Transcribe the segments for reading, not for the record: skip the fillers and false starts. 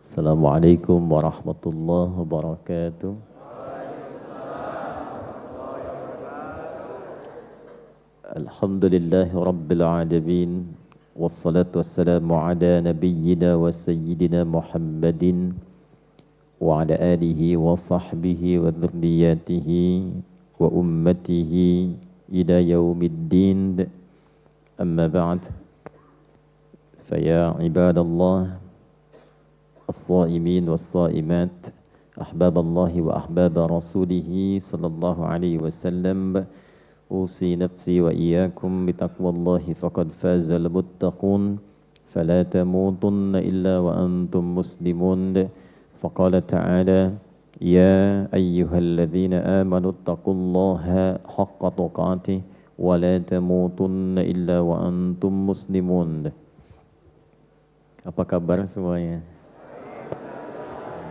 Assalamualaikum warahmatullahi wabarakatuh. Alhamdulillahi rabbil alamin. Wassalatu wassalamu ala nabiyyina wa sayyidina Muhammadin wa ala alihi wa sahbihi wa dhurriyyatihi wa ummatihi ila yaumiddin. Amma ba'd. Faya ibadallah الصائمين والصائمات أحباب الله وأحباب رسوله صلى الله عليه وسلم أوصي نفسي وإياكم بتقوى الله فقد فاز المتقون فلا تموتن إلا وأنتم مسلمون فقال تعالى يا أيها الذين آمنوا اتقوا الله حق تقاته ولا تموتن إلا وأنتم مسلمون. Apa kabar semuanya?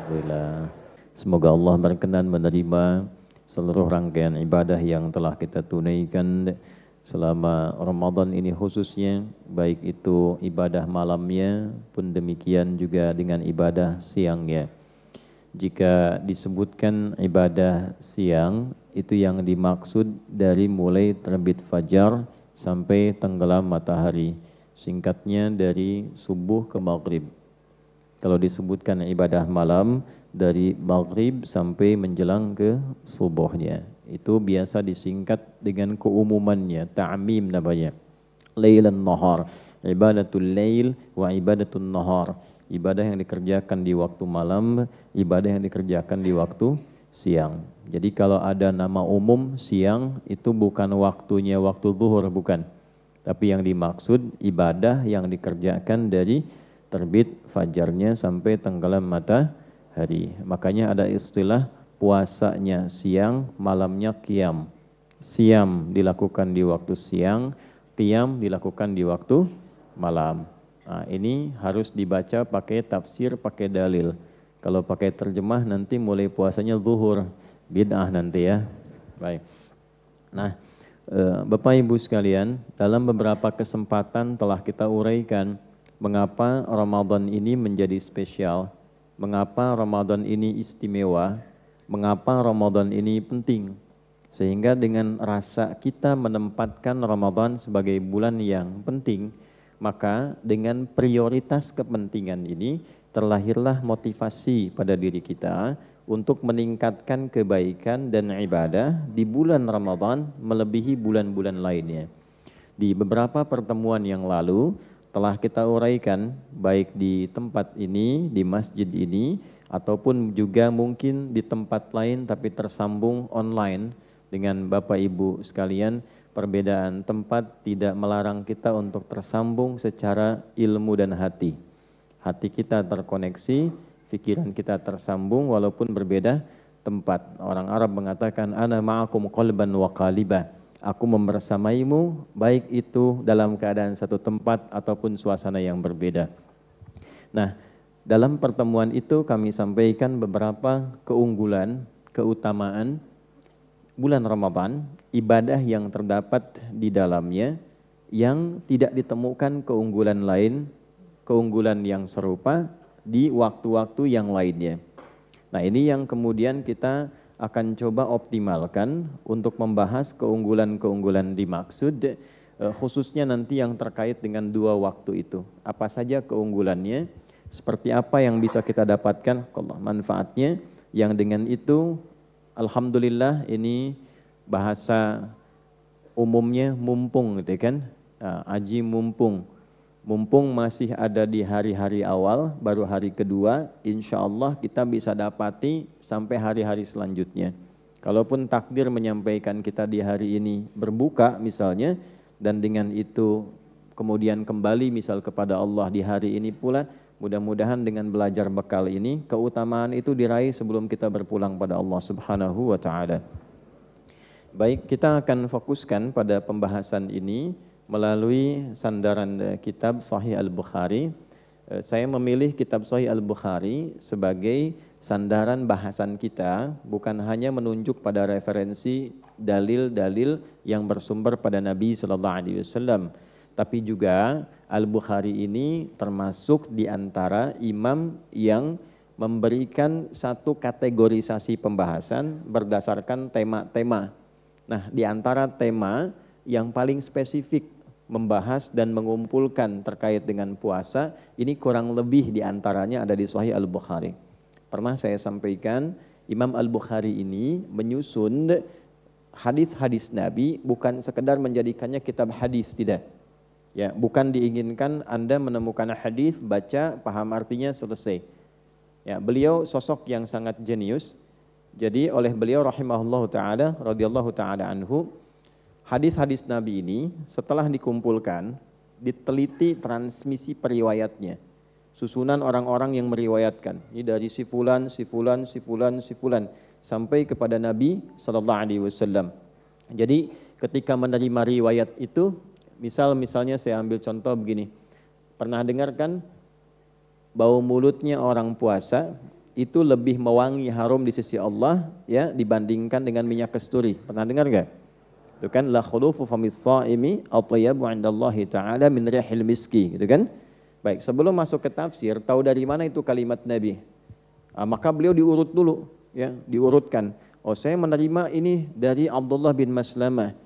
Alhamdulillah. Semoga Allah berkenan menerima seluruh rangkaian ibadah yang telah kita tunaikan selama Ramadan ini khususnya, baik itu ibadah malamnya pun demikian juga dengan ibadah siangnya. Jika disebutkan ibadah siang, itu yang dimaksud dari mulai terbit fajar sampai tenggelam matahari. Singkatnya dari subuh ke maghrib. Kalau disebutkan ibadah malam dari maghrib sampai menjelang ke subuhnya, itu biasa disingkat dengan keumumannya, ta'mim namanya. Lailan nahar, ibadatul lail wa ibadatun nahar. Ibadah yang dikerjakan di waktu malam, ibadah yang dikerjakan di waktu siang. Jadi kalau ada nama umum siang, itu bukan waktunya waktu zuhur, bukan. Tapi yang dimaksud ibadah yang dikerjakan dari terbit fajarnya sampai tenggelam matahari. Makanya ada istilah puasanya siang, malamnya qiyam. Siam dilakukan di waktu siang, qiyam dilakukan di waktu malam. Nah, ini harus dibaca pakai tafsir, pakai dalil. Kalau pakai terjemah nanti mulai puasanya zuhur, bid'ah nanti ya. Baik. Nah, Bapak Ibu sekalian, dalam beberapa kesempatan telah kita uraikan mengapa Ramadan ini menjadi spesial, mengapa Ramadan ini istimewa, mengapa Ramadan ini penting. Sehingga dengan rasa kita menempatkan Ramadan sebagai bulan yang penting, maka dengan prioritas kepentingan ini terlahirlah motivasi pada diri kita untuk meningkatkan kebaikan dan ibadah di bulan Ramadan melebihi bulan-bulan lainnya. Di beberapa pertemuan yang lalu telah kita uraikan baik di tempat ini, di masjid ini, ataupun juga mungkin di tempat lain tapi tersambung online dengan Bapak Ibu sekalian. Perbedaan tempat tidak melarang kita untuk tersambung secara ilmu dan hati. Hati kita terkoneksi, pikiran kita tersambung walaupun berbeda tempat. Orang Arab mengatakan, ana ma'akum qalban wa qalibah. Aku membersamaimu, baik itu dalam keadaan satu tempat ataupun suasana yang berbeda. Nah, dalam pertemuan itu kami sampaikan beberapa keunggulan, keutamaan bulan Ramadan, ibadah yang terdapat di dalamnya, yang tidak ditemukan keunggulan lain, keunggulan yang serupa di waktu-waktu yang lainnya. Nah, ini yang kemudian kita akan coba optimalkan untuk membahas keunggulan-keunggulan dimaksud, khususnya nanti yang terkait dengan dua waktu itu. Apa saja keunggulannya, seperti apa yang bisa kita dapatkan, manfaatnya, yang dengan itu alhamdulillah ini bahasa umumnya mumpung gitu kan, aji mumpung. Mumpung masih ada di hari-hari awal, baru hari kedua, insya Allah kita bisa dapati sampai hari-hari selanjutnya. Kalaupun takdir menyampaikan kita di hari ini berbuka misalnya, dan dengan itu kemudian kembali misal kepada Allah di hari ini pula, mudah-mudahan dengan belajar bekal ini, keutamaan itu diraih sebelum kita berpulang pada Allah Subhanahu wa Ta'ala. Baik, kita akan fokuskan pada pembahasan ini melalui sandaran kitab Sahih Al-Bukhari. Saya memilih kitab Sahih Al-Bukhari sebagai sandaran bahasan kita, bukan hanya menunjuk pada referensi dalil-dalil yang bersumber pada Nabi SAW, tapi juga Al-Bukhari ini termasuk di antara imam yang memberikan satu kategorisasi pembahasan berdasarkan tema-tema. Nah, di antara tema yang paling spesifik membahas dan mengumpulkan terkait dengan puasa, ini kurang lebih di antaranya ada di Sahih Al-Bukhari. Pernah saya sampaikan, Imam Al-Bukhari ini menyusun hadis-hadis Nabi bukan sekedar menjadikannya kitab hadis, tidak. Ya, bukan diinginkan Anda menemukan hadis, baca, paham artinya, selesai. Ya, beliau sosok yang sangat jenius. Jadi oleh beliau rahimahullahu taala radhiyallahu taala anhu, hadis-hadis Nabi ini setelah dikumpulkan, diteliti transmisi periwayatnya. Susunan orang-orang yang meriwayatkan. Ini dari si fulan, si fulan, si fulan, si fulan sampai kepada Nabi sallallahu alaihi wasallam. Jadi ketika menerima riwayat itu, misalnya saya ambil contoh begini. Pernah dengar kan bau mulutnya orang puasa itu lebih mewangi harum di sisi Allah ya dibandingkan dengan minyak kasturi. Pernah dengar enggak? Itu kan la khulufu famis shaimi atyabu 'indallahi ta'ala min rihil miski, gitu kan? Baik, sebelum masuk ke tafsir, tahu dari mana itu kalimat Nabi? Maka beliau diurut dulu, ya, diurutkan. Oh, saya menerima ini dari Abdullah bin Maslamah.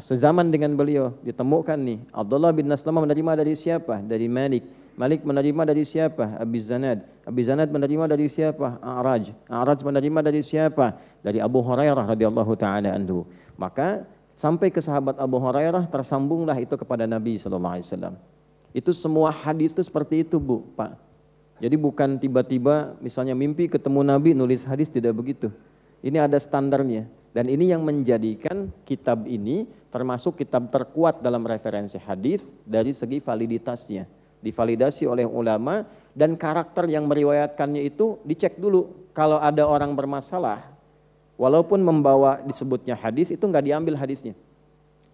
Sezaman dengan beliau ditemukan nih, Abdullah bin Maslamah menerima dari siapa? Dari Malik. Malik menerima dari siapa? Abi Zanad. Abi Zanad menerima dari siapa? A'raj. A'raj menerima dari siapa? Dari Abu Hurairah radhiyallahu taala anhu. Maka sampai ke sahabat Abu Hurairah tersambunglah itu kepada Nabi sallallahu alaihi wasallam. Itu semua hadis itu seperti itu, Bu, Pak. Jadi bukan tiba-tiba misalnya mimpi ketemu Nabi nulis hadis, tidak begitu. Ini ada standarnya. Dan ini yang menjadikan kitab ini termasuk kitab terkuat dalam referensi hadis dari segi validitasnya. Divalidasi oleh ulama dan karakter yang meriwayatkannya itu dicek dulu. Kalau ada orang bermasalah, walaupun membawa disebutnya hadis, itu nggak diambil hadisnya.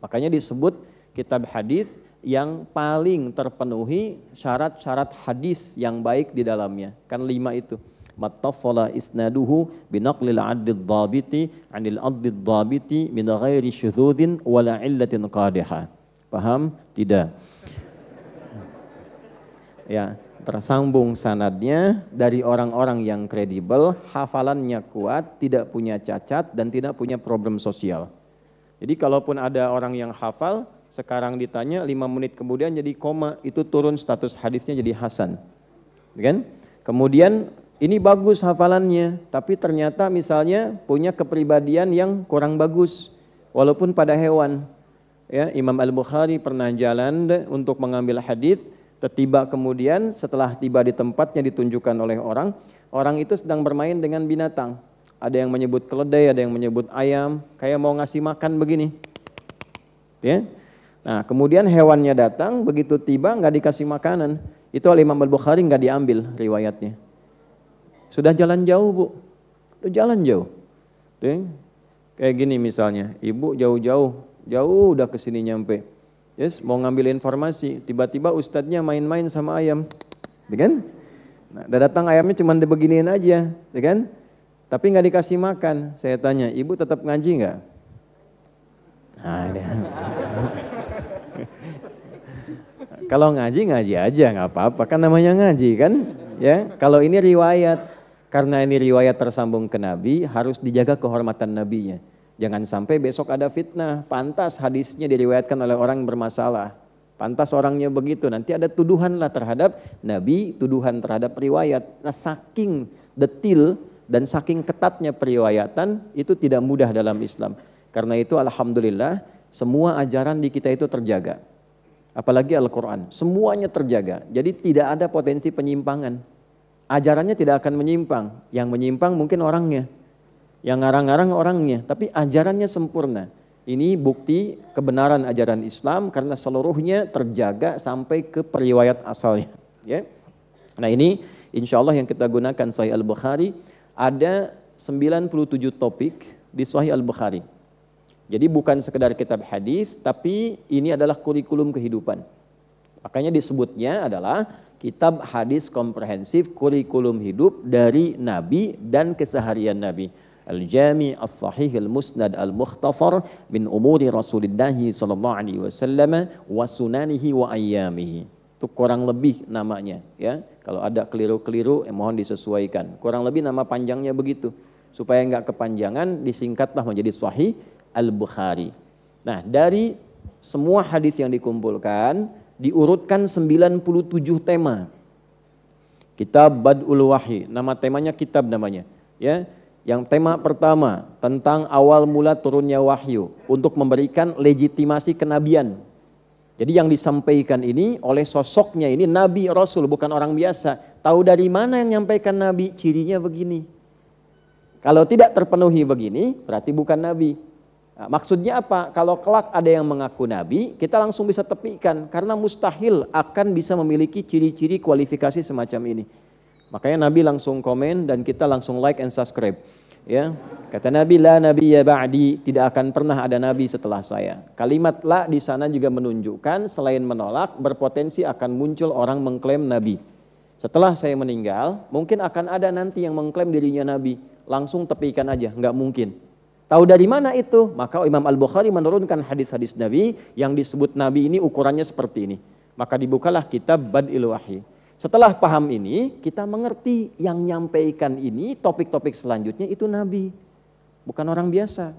Makanya disebut kitab hadis yang paling terpenuhi syarat-syarat hadis yang baik di dalamnya. Kan 5 itu. Mattasala isnaduhu binaqlil 'adlid dhabiti 'anil 'adlid dhabiti min ghairi syudzudin wala 'illatin qadihah. Paham? Tidak. Ya, tersambung sanadnya dari orang-orang yang kredibel, hafalannya kuat, tidak punya cacat dan tidak punya problem sosial. Jadi kalaupun ada orang yang hafal, sekarang ditanya 5 menit kemudian jadi koma, itu turun status hadisnya jadi hasan. Kan? Kemudian ini bagus hafalannya, tapi ternyata misalnya punya kepribadian yang kurang bagus walaupun pada hewan. Ya, Imam Al-Bukhari pernah jalan untuk mengambil hadis, tiba kemudian setelah tiba di tempatnya ditunjukkan oleh orang itu sedang bermain dengan binatang. Ada yang menyebut keledai, ada yang menyebut ayam, kayak mau ngasih makan begini. Ya. Nah, kemudian hewannya datang, begitu tiba nggak dikasih makanan. Itu oleh Imam Al-Bukhari nggak diambil riwayatnya. Sudah jalan jauh, Bu. Sudah jalan jauh. Ya. Kayak gini misalnya, ibu jauh udah kesini nyampe. Yes, mau ngambil informasi, tiba-tiba ustadznya main-main sama ayam, ya kan? Nah, datang ayamnya cuma dibeginiin aja, ya kan? Tapi nggak dikasih makan. Saya tanya, ibu tetap ngaji nggak? Nah, kalau ngaji aja, nggak apa-apa, kan namanya ngaji kan? Ya, kalau ini riwayat, karena ini riwayat tersambung ke Nabi, harus dijaga kehormatan Nabinya. Jangan sampai besok ada fitnah, pantas hadisnya diriwayatkan oleh orang yang bermasalah. Pantas orangnya begitu, nanti ada tuduhan lah terhadap Nabi, tuduhan terhadap riwayat. Nah, saking detil dan saking ketatnya periwayatan, itu tidak mudah dalam Islam. Karena itu alhamdulillah, semua ajaran di kita itu terjaga. Apalagi Al-Quran, semuanya terjaga. Jadi tidak ada potensi penyimpangan. Ajarannya tidak akan menyimpang, yang menyimpang mungkin orangnya. Yang ngarang-ngarang orangnya, tapi ajarannya sempurna. Ini bukti kebenaran ajaran Islam karena seluruhnya terjaga sampai ke periwayat asalnya. Ya. Nah, ini insya Allah yang kita gunakan Sahih Al-Bukhari, ada 97 topik di Sahih Al-Bukhari. Jadi bukan sekedar kitab hadis, tapi ini adalah kurikulum kehidupan. Makanya disebutnya adalah kitab hadis komprehensif kurikulum hidup dari Nabi dan keseharian Nabi. Al-Jami' As-Sahih Al-Musnad Al-Mukhtasar min umuri Rasulillah sallallahu alaihi wasallam wa sunanihi wa ayyamihi. Itu kurang lebih namanya, ya. Kalau ada keliru-keliru, mohon disesuaikan. Kurang lebih nama panjangnya begitu. Supaya enggak kepanjangan, disingkatlah menjadi Sahih Al-Bukhari. Nah, dari semua hadis yang dikumpulkan, diurutkan 97 tema. Kitab Bad'ul Wahyi, nama temanya kitab namanya, ya. Yang tema pertama tentang awal mula turunnya wahyu untuk memberikan legitimasi kenabian. Jadi yang disampaikan ini oleh sosoknya ini Nabi Rasul, bukan orang biasa. Tahu dari mana yang menyampaikan Nabi? Cirinya begini. Kalau tidak terpenuhi begini, berarti bukan Nabi. Nah, maksudnya apa? Kalau kelak ada yang mengaku Nabi, kita langsung bisa tepikan. Karena mustahil akan bisa memiliki ciri-ciri kualifikasi semacam ini. Makanya Nabi langsung komen dan kita langsung like and subscribe. Ya, kata Nabi, la nabiyya ba'di, tidak akan pernah ada nabi setelah saya. Kalimat la di sana juga menunjukkan selain menolak, berpotensi akan muncul orang mengklaim nabi. Setelah saya meninggal, mungkin akan ada nanti yang mengklaim dirinya nabi. Langsung tepikan aja, nggak mungkin. Tahu dari mana itu? Maka Imam Al-Bukhari menurunkan hadis-hadis Nabi yang disebut Nabi ini ukurannya seperti ini. Maka dibukalah kitab Bad'ul Wahyi. Setelah paham ini, kita mengerti yang nyampaikan ini, topik-topik selanjutnya itu Nabi, bukan orang biasa.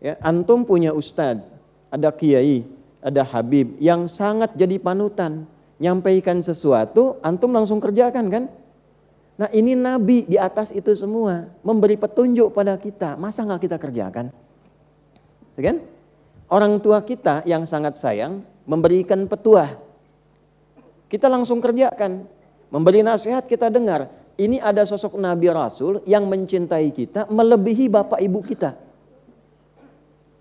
Ya, antum punya ustadz, ada kiai, ada habib yang sangat jadi panutan, nyampaikan sesuatu, antum langsung kerjakan kan? Nah ini Nabi di atas itu semua, memberi petunjuk pada kita, masa nggak kita kerjakan? Ya kan? Orang tua kita yang sangat sayang memberikan petuah, kita langsung kerjakan. Memberi nasihat kita dengar. Ini ada sosok Nabi Rasul yang mencintai kita melebihi bapak ibu kita.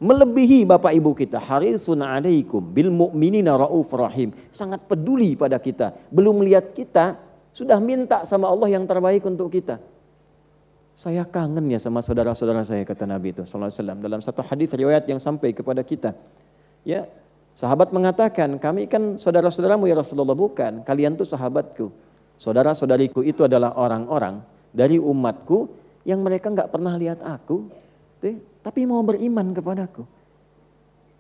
Melebihi bapak ibu kita. Harisun alaikum bil mu'minina rauf rahim. Sangat peduli pada kita. Belum lihat kita, sudah minta sama Allah yang terbaik untuk kita. Saya kangen ya sama saudara-saudara saya, kata Nabi itu sallallahu alaihi wasallam dalam satu hadis riwayat yang sampai kepada kita. Ya, sahabat mengatakan, kami kan saudara-saudaramu ya Rasulullah. Bukan, kalian tuh sahabatku. Saudara-saudariku itu adalah orang-orang dari umatku yang mereka nggak pernah lihat aku, tapi mau beriman kepadaku.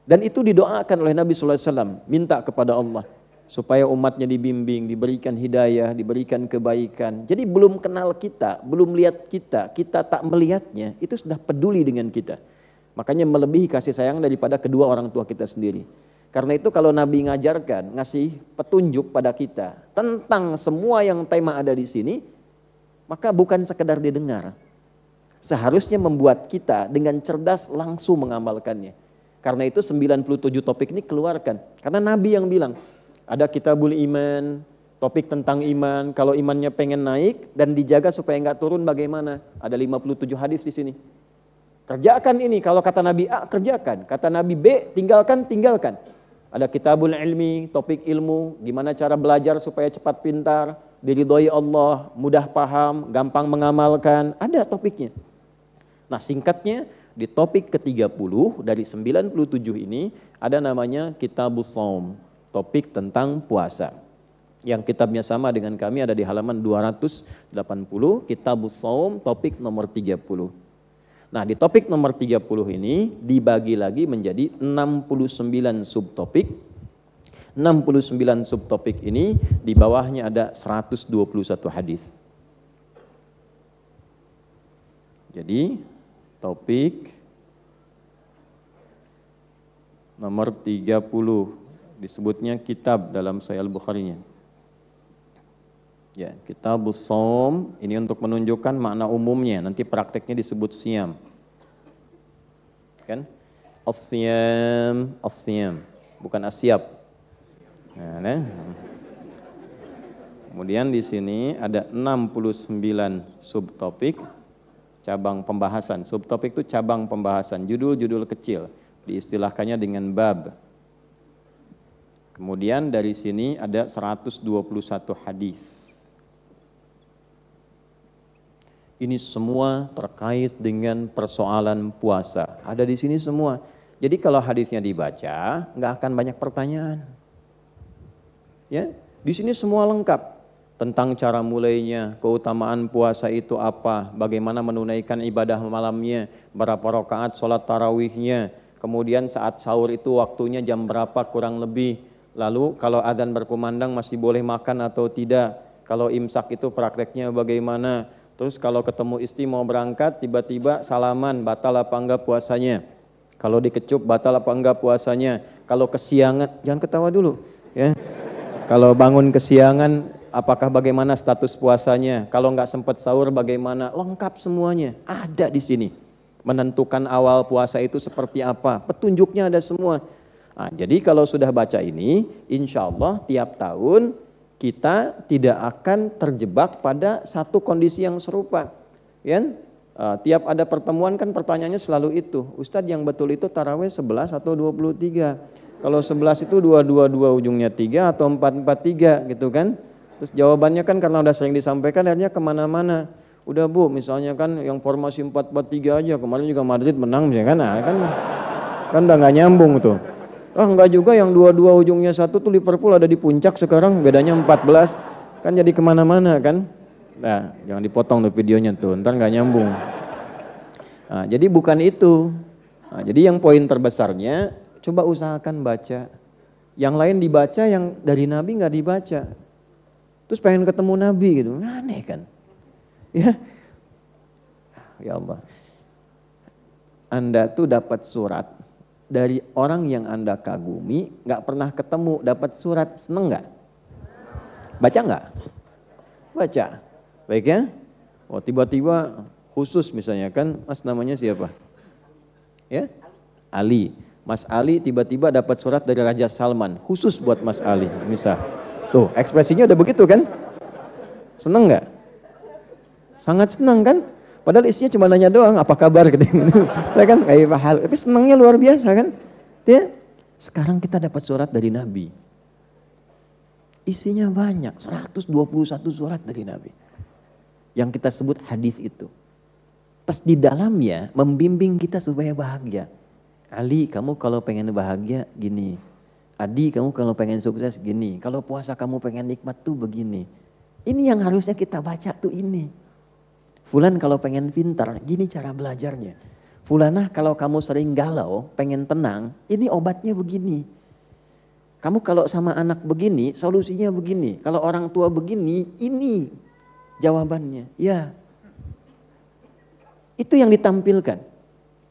Dan itu didoakan oleh Nabi SAW, minta kepada Allah supaya umatnya dibimbing, diberikan hidayah, diberikan kebaikan. Jadi belum kenal kita, belum lihat kita, kita tak melihatnya, itu sudah peduli dengan kita. Makanya melebihi kasih sayang daripada kedua orang tua kita sendiri. Karena itu kalau Nabi ngajarkan, ngasih petunjuk pada kita tentang semua yang tema ada di sini, maka bukan sekedar didengar. Seharusnya membuat kita dengan cerdas langsung mengamalkannya. Karena itu 97 topik ini keluarkan. Karena Nabi yang bilang, ada kitabul iman, topik tentang iman, kalau imannya pengen naik dan dijaga supaya enggak turun bagaimana? Ada 57 hadis di sini. Kerjakan ini, kalau kata Nabi A, kerjakan. Kata Nabi B, tinggalkan. Ada kitabul ilmi, topik ilmu, gimana cara belajar supaya cepat pintar, diridhoi Allah, mudah paham, gampang mengamalkan, ada topiknya. Nah singkatnya, di topik ke-30 dari 97 ini, ada namanya kitabus shaum, topik tentang puasa. Yang kitabnya sama dengan kami ada di halaman 280, kitabus shaum, topik nomor 30. Nah di topik nomor 30 ini dibagi lagi menjadi 69 subtopik. 69 subtopik ini di bawahnya ada 121 hadis. Jadi topik nomor 30 disebutnya kitab dalam Sahih Al-Bukhari-nya. Ya, kitabus shaum ini untuk menunjukkan makna umumnya, nanti prakteknya disebut siyam. Kan? As-siyam, bukan asyab. Nah. Kemudian di sini ada 69 subtopik, cabang pembahasan. Subtopik itu cabang pembahasan, judul-judul kecil, diistilahkannya dengan bab. Kemudian dari sini ada 121 hadis. Ini semua terkait dengan persoalan puasa. Ada di sini semua. Jadi kalau hadisnya dibaca, nggak akan banyak pertanyaan. Ya, di sini semua lengkap tentang cara mulainya, keutamaan puasa itu apa, bagaimana menunaikan ibadah malamnya, berapa rakaat sholat tarawihnya, kemudian saat sahur itu waktunya jam berapa kurang lebih, Lalu kalau adzan berkumandang masih boleh makan atau tidak? Kalau imsak itu prakteknya bagaimana? Terus kalau ketemu istri mau berangkat, tiba-tiba salaman, batal apa enggak puasanya? Kalau dikecup, batal apa enggak puasanya? Kalau kesiangan, jangan ketawa dulu, ya. Kalau bangun kesiangan, apakah bagaimana status puasanya? Kalau enggak sempat sahur, bagaimana? Lengkap semuanya, ada di sini. Menentukan awal puasa itu seperti apa? Petunjuknya ada semua. Nah, jadi kalau sudah baca ini, insya Allah tiap tahun kita tidak akan terjebak pada satu kondisi yang serupa. Ya? Tiap ada pertemuan kan pertanyaannya selalu itu, Ustadz yang betul itu tarawih 11 atau 23? Kalau 11 itu 222 ujungnya 3 atau 443 gitu kan. Terus jawabannya kan karena udah sering disampaikan akhirnya kemana-mana. Udah Bu, misalnya kan yang formasi 443 aja, kemarin juga Madrid menang misalnya kan, nah, kan udah nggak nyambung tuh. Enggak juga, yang dua-dua ujungnya satu tuh Liverpool ada di puncak sekarang, bedanya 14, kan jadi kemana-mana kan. Nah, jangan dipotong tuh videonya tuh, ntar nggak nyambung. Nah, jadi bukan itu. Nah, jadi yang poin terbesarnya, coba usahakan baca. Yang lain dibaca, yang dari Nabi nggak dibaca. Terus pengen ketemu Nabi gitu, aneh kan? Ya, ya Allah. Anda tuh dapat surat dari orang yang Anda kagumi, nggak pernah ketemu, dapat surat, seneng nggak? Baca nggak? Baca. Baik ya? Oh, tiba-tiba khusus misalnya kan, Mas namanya siapa? Ya? Ali. Mas Ali tiba-tiba dapat surat dari Raja Salman, khusus buat Mas Ali, misal. Tuh, ekspresinya udah begitu kan? Seneng nggak? Sangat senang kan? Padahal isinya cuma nanya doang, apa kabar gitu. Ya kan? Kayak hal, tapi senangnya luar biasa kan? Ya. Sekarang kita dapat surat dari Nabi. Isinya banyak, 121 surat dari Nabi. Yang kita sebut hadis itu. Terus di dalamnya membimbing kita supaya bahagia. Ali, kamu kalau pengen bahagia gini. Adi, kamu kalau pengen sukses gini. Kalau puasa kamu pengen nikmat tuh begini. Ini yang harusnya kita baca tuh ini. Fulan kalau pengen pintar, gini cara belajarnya. Fulanah kalau kamu sering galau, pengen tenang, ini obatnya begini. Kamu kalau sama anak begini, solusinya begini. Kalau orang tua begini, ini jawabannya. Ya, itu yang ditampilkan.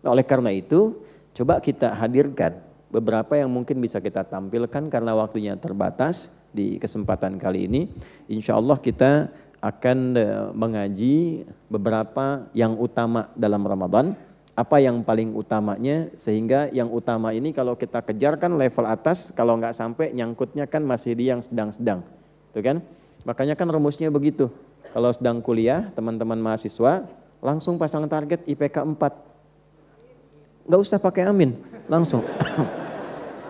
Nah, oleh karena itu, coba kita hadirkan beberapa yang mungkin bisa kita tampilkan karena waktunya terbatas di kesempatan kali ini. Insya Allah kita akan mengaji beberapa yang utama dalam Ramadan, apa yang paling utamanya, sehingga yang utama ini kalau kita kejarkan level atas, kalau nggak sampai nyangkutnya kan masih di yang sedang-sedang, tuh kan? Makanya kan rumusnya begitu, kalau sedang kuliah teman-teman mahasiswa langsung pasang target IPK 4, nggak usah pakai amin, langsung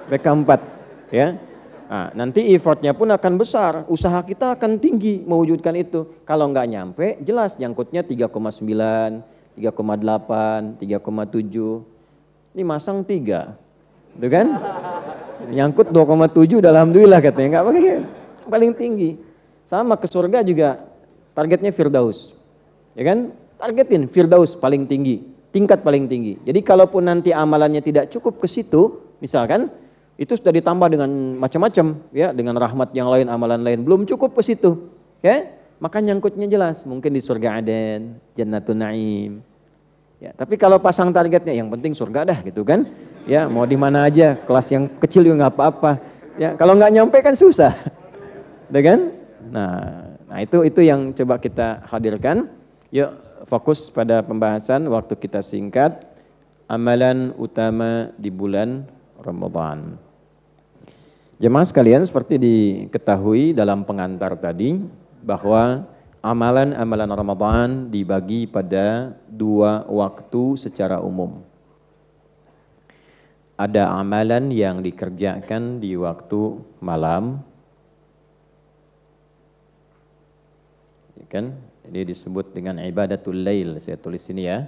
IPK 4 ya. Nah, nanti effortnya pun akan besar, usaha kita akan tinggi mewujudkan itu. Kalau nggak nyampe, jelas nyangkutnya 3,9, 3,8, 3,7. Ini masang 3, itu kan? Nyangkut 2,7, alhamdulillah katanya, nggak pakai, paling tinggi. Sama ke surga juga, targetnya Firdaus, ya kan? Targetin Firdaus paling tinggi, tingkat paling tinggi. Jadi kalaupun nanti amalannya tidak cukup ke situ, misalkan, itu sudah ditambah dengan macam-macam ya, dengan rahmat yang lain, amalan lain, belum cukup ke situ ya, maka nyangkutnya jelas mungkin di surga Aden, Jannatun Naim ya. Tapi kalau pasang targetnya yang penting surga dah gitu kan ya, mau di mana aja, kelas yang kecil juga nggak apa-apa ya, kalau nggak nyampe kan susah udah kan. Nah itu yang coba kita hadirkan. Yuk fokus pada pembahasan, waktu kita singkat. Amalan utama di bulan Ramadan. Jemaah sekalian, seperti diketahui dalam pengantar tadi bahwa amalan-amalan Ramadan dibagi pada 2 waktu secara umum. Ada amalan yang dikerjakan di waktu malam, ya kan? Ini disebut dengan ibadatul lail. Saya tulis sini ya,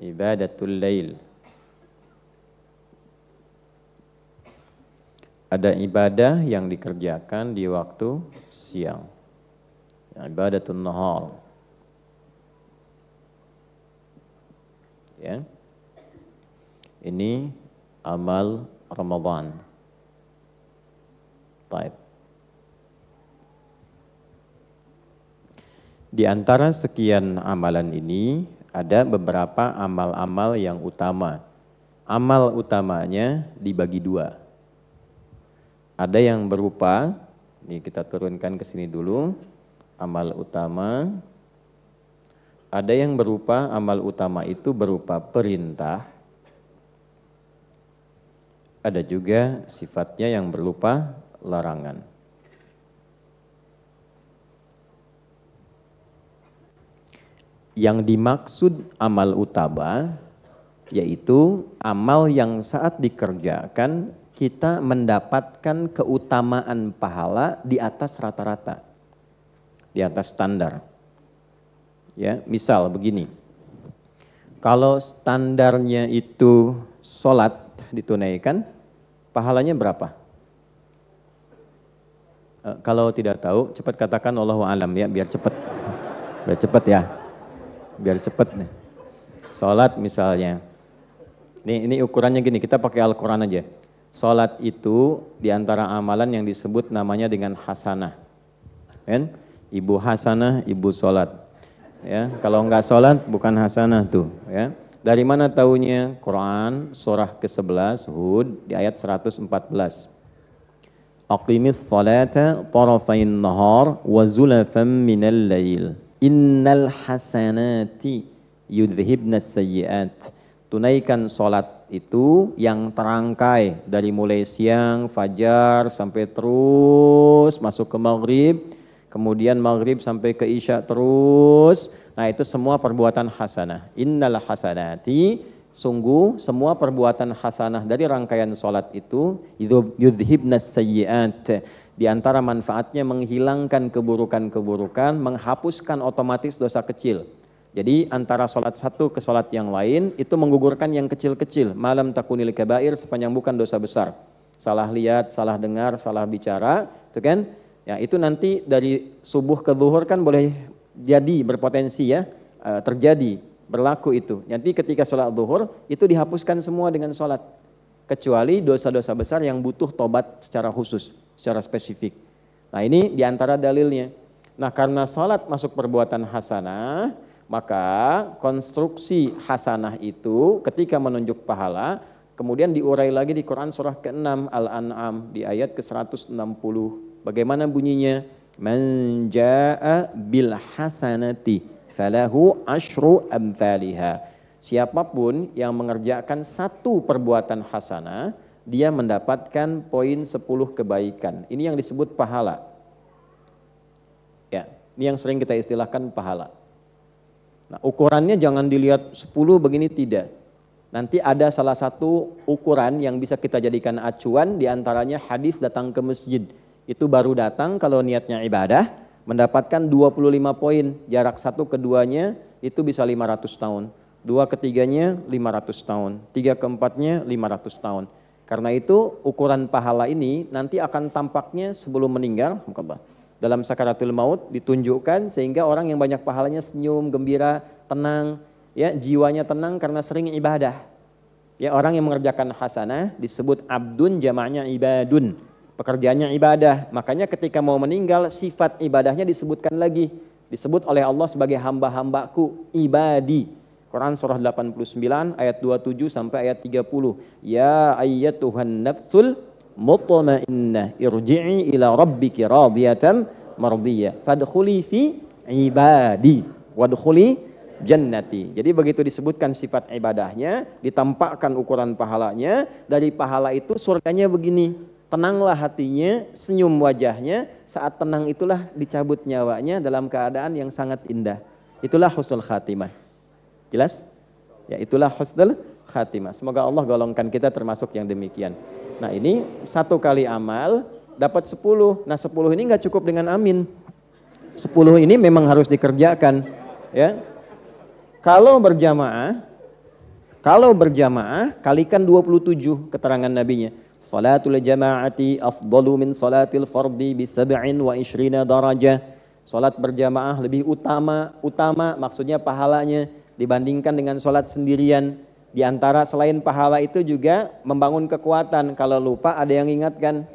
ibadatul lail. Ada ibadah yang dikerjakan di waktu siang, ibadatun nahar. Ya. Ini amal Ramadan. Taib. Di antara sekian amalan ini ada beberapa amal-amal yang utama. Amal utamanya dibagi dua. Ada yang berupa, ini kita turunkan ke sini dulu, amal utama. Ada yang berupa, amal utama itu berupa perintah. Ada juga sifatnya yang berupa larangan. Yang dimaksud amal utama yaitu amal yang saat dikerjakan kita mendapatkan keutamaan pahala di atas rata-rata, di atas standar. Ya, misal begini, kalau standarnya itu sholat ditunaikan, pahalanya berapa? Kalau tidak tahu, cepat katakan Allahu a'lam ya, biar cepat, biar cepat ya, biar cepat nih. Sholat misalnya. Ini ukurannya gini, kita pakai Al-Quran aja. Salat itu diantara amalan yang disebut namanya dengan hasanah. Kan? Ibu hasanah, ibu salat. Ya, kalau enggak salat bukan hasanah tuh. Ya. Dari mana taunya? Quran surah ke-11 Hud di ayat 114. Aqimis salata tarafain nahar wa zulafan minal lail. Innal hasanati yudhibnas sayyiat. Tunaikan sholat itu yang terangkai dari mulai siang, fajar, sampai terus masuk ke maghrib, kemudian maghrib sampai ke isya terus. Nah itu semua perbuatan hasanah. Innal hasanati, sungguh semua perbuatan hasanah dari rangkaian sholat itu yudhibnas sayyiat. Di antara manfaatnya menghilangkan keburukan-keburukan, menghapuskan otomatis dosa kecil. Jadi antara sholat satu ke sholat yang lain itu menggugurkan yang kecil-kecil. Malam takunil kabair, sepanjang bukan dosa besar. Salah lihat, salah dengar, salah bicara, itu kan? Ya itu nanti dari subuh ke zuhur kan boleh jadi berpotensi ya terjadi berlaku itu. Nanti ketika sholat zuhur itu dihapuskan semua dengan sholat, kecuali dosa-dosa besar yang butuh tobat secara khusus, secara spesifik. Nah ini diantara dalilnya. Nah karena sholat masuk perbuatan hasanah, maka konstruksi hasanah itu ketika menunjuk pahala, kemudian diurai lagi di Quran surah ke-6 Al-An'am di ayat ke-160. Bagaimana bunyinya? Man jaa'a bil hasanati falahu asyru amthaliha. Siapapun yang mengerjakan satu perbuatan hasanah, dia mendapatkan poin 10 kebaikan. Ini yang disebut pahala. Ya, ini yang sering kita istilahkan pahala. Nah, ukurannya jangan dilihat 10 begini, tidak. Nanti ada salah satu ukuran yang bisa kita jadikan acuan, diantaranya hadis datang ke masjid. Itu baru datang kalau niatnya ibadah, mendapatkan 25 poin. Jarak satu keduanya itu bisa 500 tahun. Dua ketiganya 500 tahun. Tiga keempatnya 500 tahun. Karena itu ukuran pahala ini nanti akan tampaknya sebelum meninggal. Dalam sakaratul maut ditunjukkan sehingga orang yang banyak pahalanya senyum, gembira, tenang, ya jiwanya tenang karena sering ibadah. Ya orang yang mengerjakan hasanah disebut abdun, jamaknya ibadun, pekerjaannya ibadah. Makanya ketika mau meninggal sifat ibadahnya disebutkan lagi, disebut oleh Allah sebagai hamba-hambaku, ibadi. Quran surah 89 ayat 27 sampai ayat 30. Ya ayyatuhan nafsul mutmainnah irji'i ila rabbiki radiyatan mardiyah fadkhuli fi ibadi wadkhuli jannati. Jadi begitu disebutkan sifat ibadahnya, ditampakkan ukuran pahalanya, dari pahala itu surganya begini, tenanglah hatinya, senyum wajahnya, saat tenang itulah dicabut nyawanya dalam keadaan yang sangat indah. Itulah husnul khatimah. Jelas? Ya itulah husnul khatimah. Semoga Allah golongkan kita termasuk yang demikian. Nah ini satu kali amal dapat 10. Nah 10 ini nggak cukup dengan amin. 10 ini memang harus dikerjakan. Ya. Kalau berjamaah kalikan 27 keterangan nabinya. Salatul jama'ati afdalu min salatil fardi bi 27 darajah. Salat berjamaah lebih utama maksudnya pahalanya dibandingkan dengan salat sendirian. Di antara selain pahala itu juga membangun kekuatan. Kalau lupa ada yang ingatkan.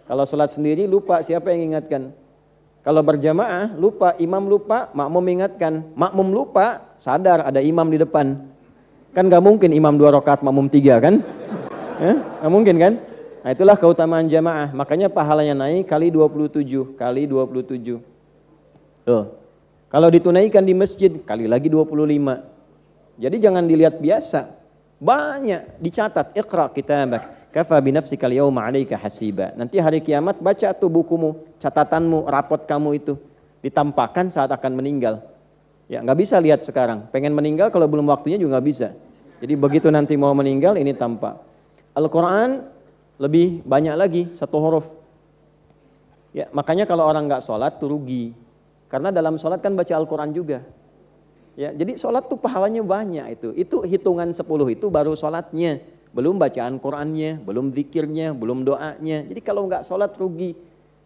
Kalau sholat sendiri lupa, siapa yang ingatkan? Kalau berjamaah lupa, imam lupa, makmum ingatkan. Makmum lupa, sadar ada imam di depan. Kan gak mungkin imam 2 rakaat, makmum 3 kan? Gak mungkin kan? Nah itulah keutamaan jamaah. Makanya pahalanya naik kali 27. Kali 27. Tuh. Kalau ditunaikan di masjid, kali lagi 25. Jadi jangan dilihat biasa. Banyak dicatat. Iqra kitabak. Kafa binafsikal yawma 'alaika hasiba. Nanti hari kiamat baca tuh bukumu, catatanmu, rapot kamu itu ditampakkan saat akan meninggal. Ya, nggak bisa lihat sekarang. Pengen meninggal kalau belum waktunya juga nggak bisa. Jadi begitu nanti mau meninggal ini tampak. Al-Qur'an lebih banyak lagi 1 huruf. Ya, makanya kalau orang nggak sholat tuh rugi. Karena dalam sholat kan baca Al-Qur'an juga. Ya, jadi sholat tuh pahalanya banyak itu. Itu hitungan 10 itu baru sholatnya. Belum bacaan Qur'annya, belum zikirnya, belum doanya. Jadi kalau nggak sholat rugi.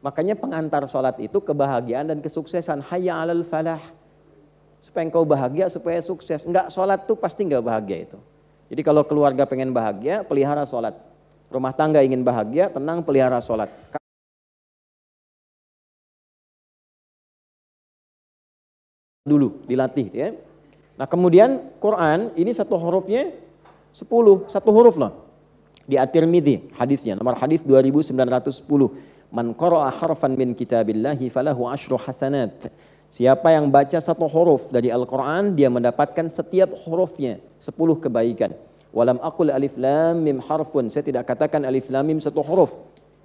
Makanya pengantar sholat itu kebahagiaan dan kesuksesan. Hayya 'alal falah. Supaya engkau bahagia, supaya sukses. Nggak sholat tuh pasti nggak bahagia itu. Jadi kalau keluarga pengen bahagia, pelihara sholat. Rumah tangga ingin bahagia, tenang, pelihara sholat. Dulu dilatih ya. Nah kemudian Quran ini 1 hurufnya 10, 1 huruf loh. Di At-Tirmidzi hadisnya nomor hadis 2910. Man qara'a harfan min kitabillahi falahu 10 hasanat. Siapa yang baca 1 huruf dari Al-Qur'an, dia mendapatkan setiap hurufnya 10 kebaikan. Walam aqul alif lam mim harfun. Saya tidak katakan alif lam mim 1 huruf.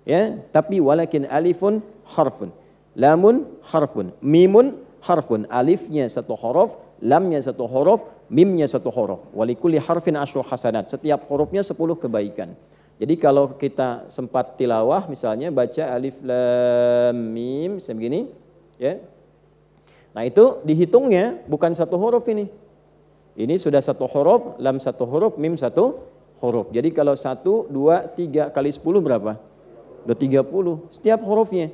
Ya, tapi walakin alifun harfun. Lamun harfun, mimun harfun. Alifnya 1 huruf, lamnya 1 huruf, mimnya 1 huruf. Walikulli harfin 10 hasanat. Setiap hurufnya 10 kebaikan. Jadi kalau kita sempat tilawah misalnya baca alif lam mim sebegini, ya. Nah itu dihitungnya bukan 1 huruf ini. Ini sudah 1 huruf, lam 1 huruf, mim 1 huruf. Jadi kalau 1, 2, 3 kali 10 berapa? Udah 30 setiap hurufnya.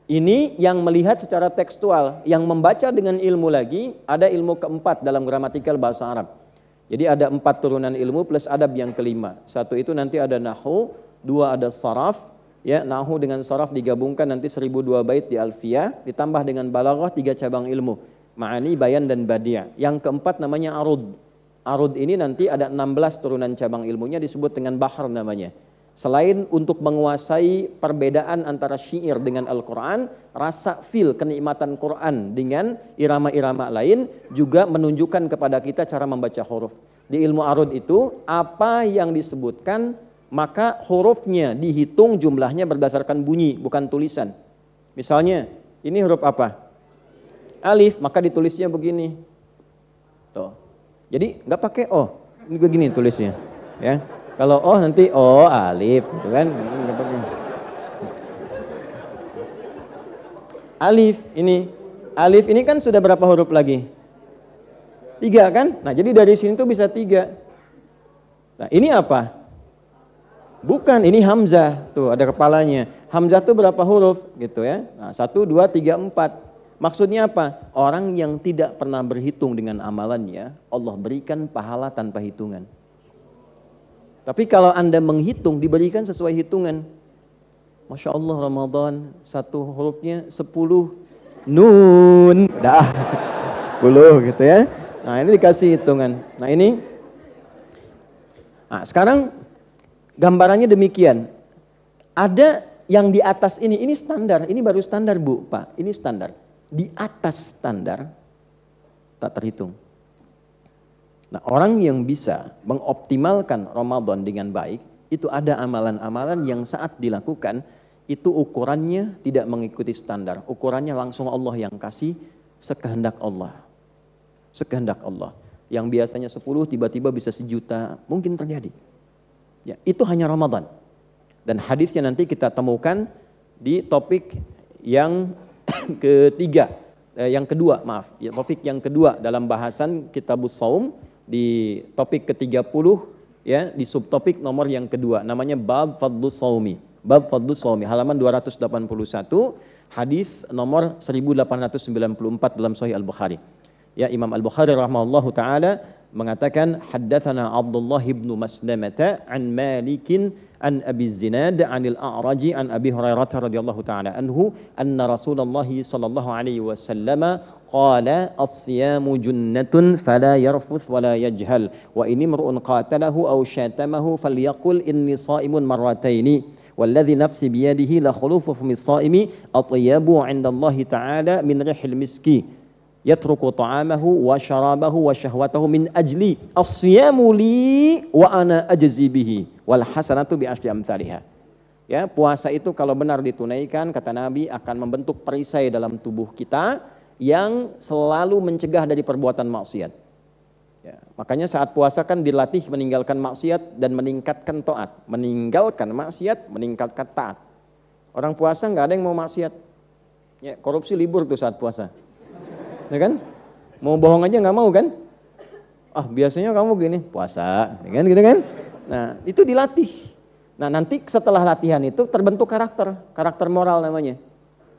Ini yang melihat secara tekstual, yang membaca dengan ilmu lagi, ada ilmu keempat dalam gramatikal bahasa Arab. Jadi ada 4 turunan ilmu plus adab yang kelima. 1 itu nanti ada nahwu, 2 ada saraf, ya nahwu dengan saraf digabungkan nanti 1002 bait di alfiyah, ditambah dengan balaghah 3 cabang ilmu, ma'ani, bayan dan badi'. Yang keempat namanya arud. Arud ini nanti ada 16 turunan cabang ilmunya disebut dengan bahar namanya. Selain untuk menguasai perbedaan antara syair dengan Al-Quran, rasa feel kenikmatan Quran dengan irama-irama lain juga menunjukkan kepada kita cara membaca huruf. Di ilmu arud itu, apa yang disebutkan, maka hurufnya dihitung jumlahnya berdasarkan bunyi, bukan tulisan. Misalnya, ini huruf apa? Alif, maka ditulisnya begini. Tuh. Jadi nggak pakai O, ini begini tulisnya, ya. Kalau oh nanti oh alif gitu kan. Alif ini. Alif ini kan sudah berapa huruf lagi? 3 kan? Nah, jadi dari sini tuh bisa 3. Nah, ini apa? Bukan, ini hamzah. Tuh, ada kepalanya. Hamzah tuh berapa huruf gitu ya? Nah, 1 2 3 4. Maksudnya apa? Orang yang tidak pernah berhitung dengan amalannya, Allah berikan pahala tanpa hitungan. Tapi kalau Anda menghitung, diberikan sesuai hitungan. Masya Allah Ramadan, 1 hurufnya 10 nun. Dah, 10 gitu ya. Nah ini dikasih hitungan. Nah ini, nah sekarang gambarannya demikian. Ada yang di atas ini standar. Ini baru standar Bu, Pak. Ini standar. Di atas standar, tak terhitung. Nah, orang yang bisa mengoptimalkan Ramadan dengan baik, itu ada amalan-amalan yang saat dilakukan, itu ukurannya tidak mengikuti standar. Ukurannya langsung Allah yang kasih sekehendak Allah. Sekehendak Allah. Yang biasanya 10 tiba-tiba bisa 1 juta, mungkin terjadi. Ya, itu hanya Ramadan. Dan hadisnya nanti kita temukan di topik yang kedua, ya, topik yang kedua dalam bahasan Kitabus Shaum. Di topik ke-30 ya, di subtopik nomor yang kedua namanya bab fadlus shaumi. Bab fadlus shaumi halaman 281, hadis nomor 1894 dalam Sahih Al-Bukhari. Ya, Imam Al-Bukhari rahimahullahu taala mengatakan haddatsana Abdullah bin Maslamah an Malik an Abi Zinad anil A'raji an Abi Hurairah radhiyallahu taala anhu anna Rasulullah sallallahu alaihi wasallam qala as-siyamu junnatun fala yarfuth wala yajhal wa in imru'un qatalahu aw syatamahu falyaqul inni sha'imun marrataini والذي نفسي بيده لخلوف فم الصائم أطيب عند الله تعالى من ريح المسك يترك طعامه وشرابه وشهوته من أجلي الصيام لي وأنا أجزي به والحسنة بعشر أمثالها. Ya, puasa itu kalau benar ditunaikan, kata Nabi, akan membentuk perisai dalam tubuh kita yang selalu mencegah dari perbuatan maksiat. Ya, makanya saat puasa kan dilatih meninggalkan maksiat dan meningkatkan taat. Meninggalkan maksiat, meningkatkan taat. Orang puasa nggak ada yang mau maksiat. Ya, korupsi libur tuh saat puasa. Ya kan? Mau bohong aja nggak mau kan? Ah, biasanya kamu gini, puasa, ya kan gitu kan? Nah, itu dilatih. Nah, nanti setelah latihan itu terbentuk karakter moral namanya.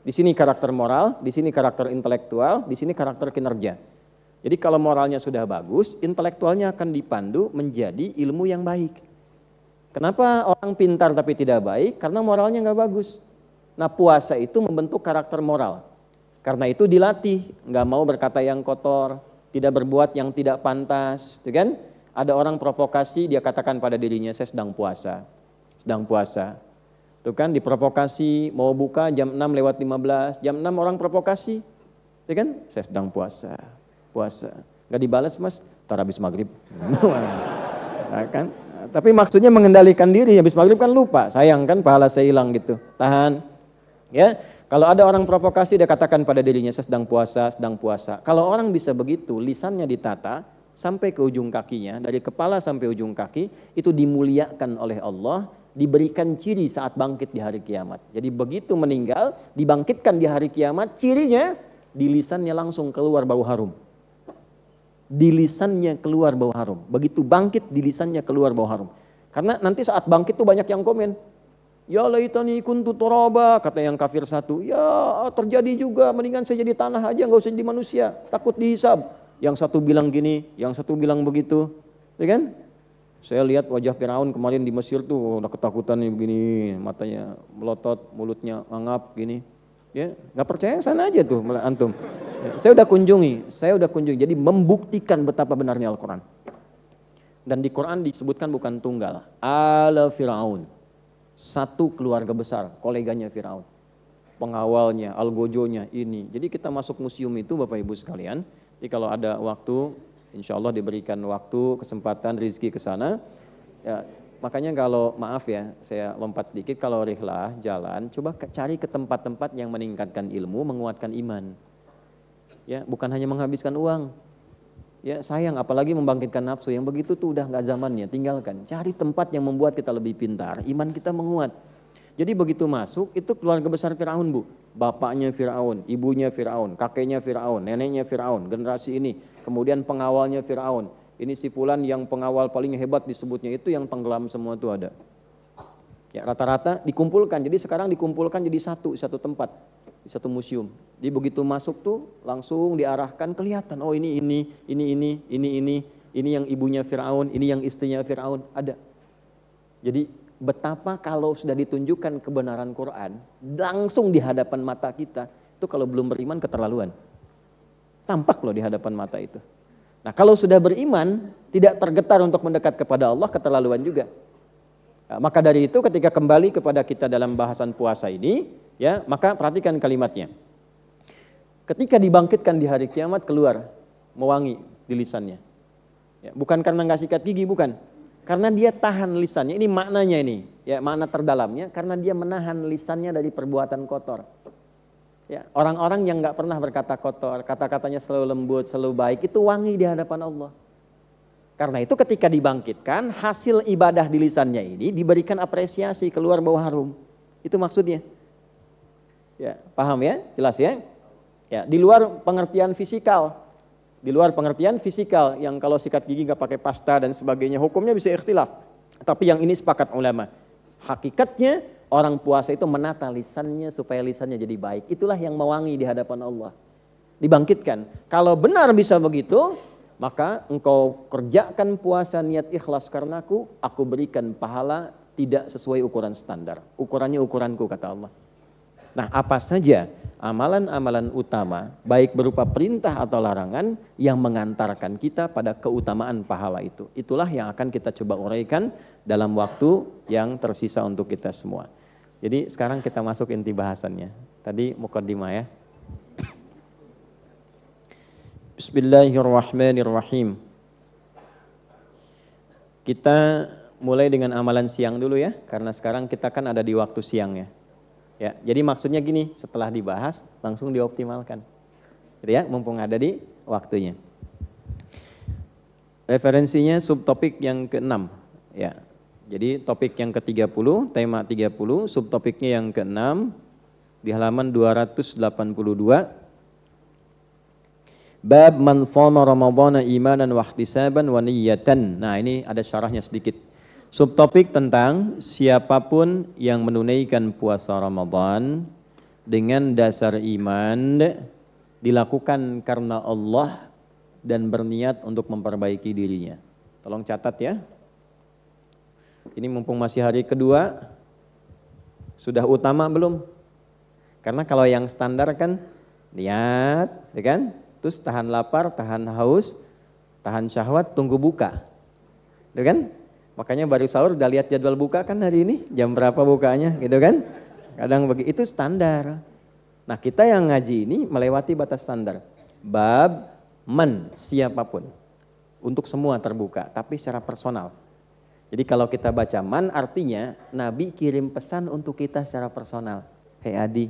Di sini karakter moral, di sini karakter intelektual, di sini karakter kinerja. Jadi kalau moralnya sudah bagus, intelektualnya akan dipandu menjadi ilmu yang baik. Kenapa orang pintar tapi tidak baik? Karena moralnya nggak bagus. Nah, puasa itu membentuk karakter moral. Karena itu dilatih, nggak mau berkata yang kotor, tidak berbuat yang tidak pantas, gitu kan? Ada orang provokasi, dia katakan pada dirinya, saya sedang puasa. Sedang puasa. Tuh kan diprovokasi, mau buka jam 6:15, jam 6 orang provokasi. Ya kan? Saya sedang puasa. Puasa. Nggak dibalas, Mas, ntar habis maghrib. Nah, kan? Tapi maksudnya mengendalikan diri, habis maghrib kan lupa, sayang kan pahala saya hilang gitu. Tahan. Ya, kalau ada orang provokasi dia katakan pada dirinya saya sedang puasa, sedang puasa. Kalau orang bisa begitu, lisannya ditata sampai ke ujung kakinya, dari kepala sampai ujung kaki, itu dimuliakan oleh Allah, diberikan ciri saat bangkit di hari kiamat. Jadi begitu meninggal, dibangkitkan di hari kiamat, cirinya di lisannya langsung keluar bau harum. Di lisannya keluar bau harum. Begitu bangkit, di lisannya keluar bau harum. Karena nanti saat bangkit tuh banyak yang komen. Ya laitani kuntu turaba, kata yang kafir satu. Ya terjadi juga, mendingan saya jadi tanah aja, nggak usah jadi manusia, takut dihisab. Yang satu bilang gini, yang satu bilang begitu, ya kan? Saya lihat wajah Firaun kemarin di Mesir tuh udah ketakutan begini, matanya melotot, mulutnya ngangap gini. Ya, nggak percaya sana aja tuh antum. Ya, saya udah kunjungi. Jadi membuktikan betapa benarnya Al-Quran. Dan di Quran disebutkan bukan tunggal, ala Firaun. Satu keluarga besar, koleganya Firaun. Pengawalnya, algojonya ini. Jadi kita masuk museum itu Bapak Ibu sekalian. Jadi kalau ada waktu, insya Allah diberikan waktu, kesempatan, rezeki ke sana. Ya, makanya kalau maaf ya, saya lompat sedikit, kalau rihlah jalan, coba cari ke tempat-tempat yang meningkatkan ilmu, menguatkan iman. Ya, bukan hanya menghabiskan uang. Ya, sayang apalagi membangkitkan nafsu, yang begitu tuh udah nggak zamannya, tinggalkan. Cari tempat yang membuat kita lebih pintar, iman kita menguat. Jadi begitu masuk, itu keluarga besar Firaun, Bu. Bapaknya Firaun, ibunya Firaun, kakeknya Firaun, neneknya Firaun, generasi ini. Kemudian pengawalnya Firaun. Ini si fulan yang pengawal paling hebat disebutnya, itu yang tenggelam semua itu ada. Ya, rata-rata dikumpulkan. Jadi sekarang dikumpulkan jadi satu tempat, di satu museum. Jadi begitu masuk tuh langsung diarahkan, kelihatan oh ini yang ibunya Firaun, ini yang istrinya Firaun, ada. Jadi betapa kalau sudah ditunjukkan kebenaran Quran langsung di hadapan mata kita, itu kalau belum beriman keterlaluan. Tampak loh di hadapan mata itu. Nah, kalau sudah beriman, tidak tergetar untuk mendekat kepada Allah, keterlaluan juga. Nah, maka dari itu ketika kembali kepada kita dalam bahasan puasa ini, ya, maka perhatikan kalimatnya. Ketika dibangkitkan di hari kiamat keluar mewangi di lisannya. Ya, bukan karena nggak sikat gigi, bukan. Karena dia tahan lisannya. Ini maknanya ini, ya, makna terdalamnya karena dia menahan lisannya dari perbuatan kotor. Ya, orang-orang yang nggak pernah berkata kotor, kata-katanya selalu lembut, selalu baik, itu wangi di hadapan Allah. Karena itu ketika dibangkitkan, hasil ibadah di lisannya ini diberikan apresiasi, keluar bau harum. Itu maksudnya. Ya, paham ya? Jelas ya? Ya, di luar pengertian fisikal. Di luar pengertian fisikal yang kalau sikat gigi nggak pakai pasta dan sebagainya, hukumnya bisa ikhtilaf. Tapi yang ini sepakat ulama. Hakikatnya orang puasa itu menata lisannya supaya lisannya jadi baik. Itulah yang mewangi di hadapan Allah. Dibangkitkan. Kalau benar bisa begitu, maka engkau kerjakan puasa niat ikhlas karenaku, aku berikan pahala tidak sesuai ukuran standar. Ukurannya ukuranku, kata Allah. Nah, apa saja amalan-amalan utama, baik berupa perintah atau larangan, yang mengantarkan kita pada keutamaan pahala itu. Itulah yang akan kita coba uraikan dalam waktu yang tersisa untuk kita semua. Jadi sekarang kita masuk inti bahasannya. Tadi muqaddimah ya. Bismillahirrahmanirrahim. Kita mulai dengan amalan siang dulu ya, karena sekarang kita kan ada di waktu siang ya. Ya, jadi maksudnya gini, setelah dibahas langsung dioptimalkan. Gitu ya, mumpung ada di waktunya. Referensinya subtopik yang ke-6 ya. Jadi topik yang ke-30, tema 30, subtopiknya yang ke-6 di halaman 282. Bab man shoma ramadhana imanan wa ihtisaban wa niyatan. Nah, ini ada syarahnya sedikit. Subtopik tentang siapapun yang menunaikan puasa Ramadan dengan dasar iman, dilakukan karena Allah dan berniat untuk memperbaiki dirinya. Tolong catat ya. Ini mumpung masih hari kedua, sudah utama belum? Karena kalau yang standar kan niat, ya kan? Terus tahan lapar, tahan haus, tahan syahwat, tunggu buka. Gitu kan? Makanya baru sahur udah lihat jadwal buka kan hari ini, jam berapa bukanya gitu kan? Kadang begitu, itu standar. Nah, kita yang ngaji ini melewati batas standar. Bab man, siapapun. Untuk semua terbuka, tapi secara personal. Jadi kalau kita baca man artinya Nabi kirim pesan untuk kita secara personal. Hei Adi,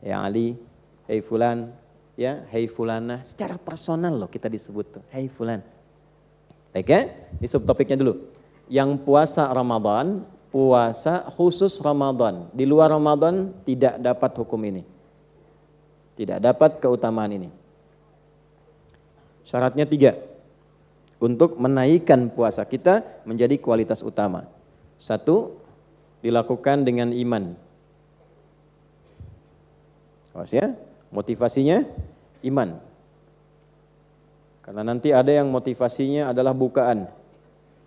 hei Ali, hei Fulan, ya, hei Fulana, secara personal loh kita disebut tuh, hei Fulan. Baik ya, di subtopiknya dulu. Yang puasa Ramadan, puasa khusus Ramadan. Di luar Ramadan tidak dapat hukum ini. Tidak dapat keutamaan ini. Syaratnya 3. Untuk menaikkan puasa kita menjadi kualitas utama. 1, dilakukan dengan iman. Awas ya, motivasinya iman. Karena nanti ada yang motivasinya adalah bukaan.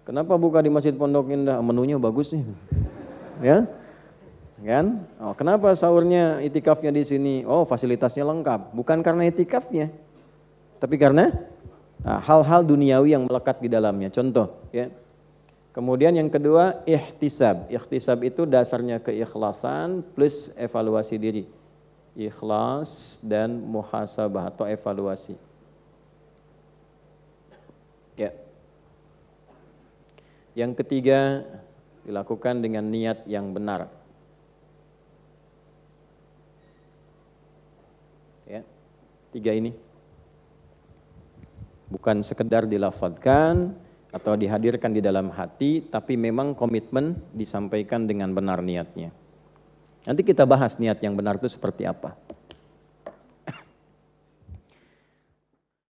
Kenapa buka di Masjid Pondok Indah? Menunya bagus nih. Ya? Kan? Oh, kenapa sahurnya itikafnya di sini? Oh, fasilitasnya lengkap. Bukan karena itikafnya, tapi karena hal-hal duniawi yang melekat di dalamnya. Contoh, ya. Kemudian yang kedua, ihtisab. Ihtisab itu dasarnya keikhlasan plus evaluasi diri. Ikhlas dan muhasabah atau evaluasi. Ya. Yang ketiga, dilakukan dengan niat yang benar. Ya. 3 ini. Bukan sekedar dilafadzkan atau dihadirkan di dalam hati, tapi memang komitmen disampaikan dengan benar niatnya. Nanti kita bahas niat yang benar itu seperti apa.